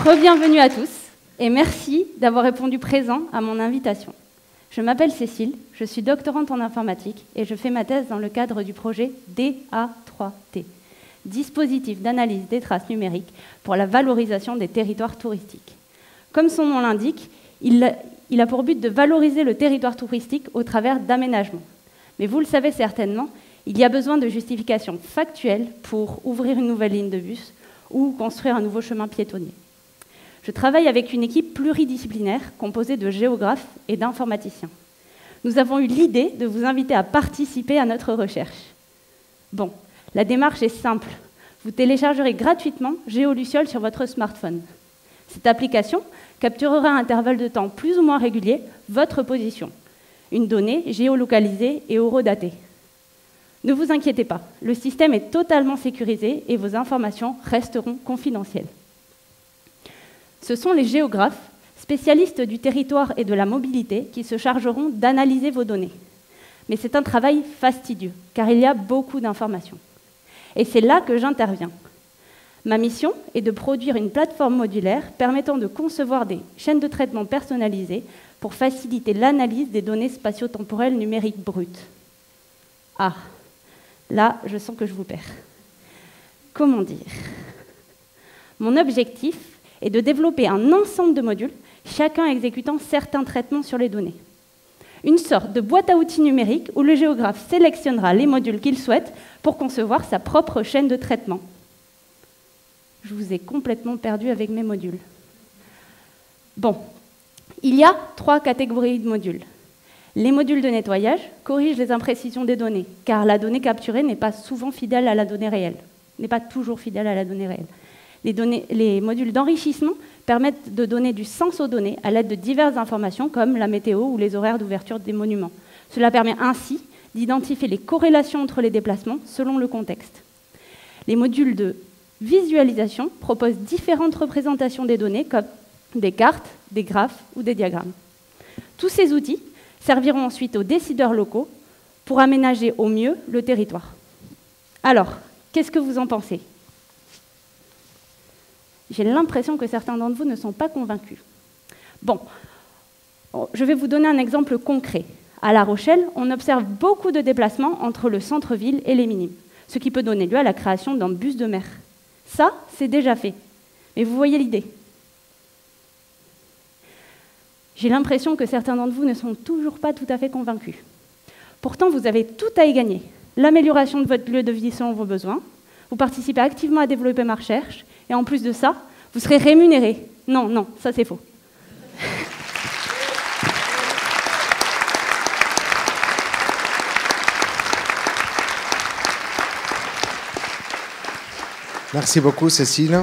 Re-bienvenue à tous et merci d'avoir répondu présent à mon invitation. Je m'appelle Cécile, je suis doctorante en informatique et je fais ma thèse dans le cadre du projet DA3T, dispositif d'analyse des traces numériques pour la valorisation des territoires touristiques. Comme son nom l'indique, il a pour but de valoriser le territoire touristique au travers d'aménagements. Mais vous le savez certainement, il y a besoin de justifications factuelles pour ouvrir une nouvelle ligne de bus ou construire un nouveau chemin piétonnier. Je travaille avec une équipe pluridisciplinaire composée de géographes et d'informaticiens. Nous avons eu l'idée de vous inviter à participer à notre recherche. Bon, la démarche est simple. Vous téléchargerez gratuitement GéoLuciole sur votre smartphone. Cette application capturera à intervalles de temps plus ou moins réguliers votre position, une donnée géolocalisée et horodatée. Ne vous inquiétez pas, le système est totalement sécurisé et vos informations resteront confidentielles. Ce sont les géographes, spécialistes du territoire et de la mobilité, qui se chargeront d'analyser vos données. Mais c'est un travail fastidieux, car il y a beaucoup d'informations. Et c'est là que j'interviens. Ma mission est de produire une plateforme modulaire permettant de concevoir des chaînes de traitement personnalisées pour faciliter l'analyse des données spatio-temporelles numériques brutes. Ah, là, je sens que je vous perds. Comment dire? Mon objectif est de développer un ensemble de modules, chacun exécutant certains traitements sur les données. Une sorte de boîte à outils numérique où le géographe sélectionnera les modules qu'il souhaite pour concevoir sa propre chaîne de traitement. Je vous ai complètement perdu avec mes modules. Bon, il y a 3 catégories de modules. Les modules de nettoyage corrigent les imprécisions des données, car la donnée capturée n'est pas souvent fidèle à la donnée réelle, n'est pas toujours fidèle à la donnée réelle. Les modules d'enrichissement permettent de donner du sens aux données à l'aide de diverses informations comme la météo ou les horaires d'ouverture des monuments. Cela permet ainsi d'identifier les corrélations entre les déplacements selon le contexte. Les modules de visualisation proposent différentes représentations des données comme des cartes, des graphes ou des diagrammes. Tous ces outils serviront ensuite aux décideurs locaux pour aménager au mieux le territoire. Alors, qu'est-ce que vous en pensez ? J'ai l'impression que certains d'entre vous ne sont pas convaincus. Bon, je vais vous donner un exemple concret. À La Rochelle, on observe beaucoup de déplacements entre le centre-ville et les minimes, ce qui peut donner lieu à la création d'un bus de mer. Ça, c'est déjà fait. Mais vous voyez l'idée. J'ai l'impression que certains d'entre vous ne sont toujours pas tout à fait convaincus. Pourtant, vous avez tout à y gagner. L'amélioration de votre lieu de vie selon vos besoins, vous participez activement à développer ma recherche, et en plus de ça, vous serez rémunéré. Non, non, ça c'est faux. Merci beaucoup, Cécile.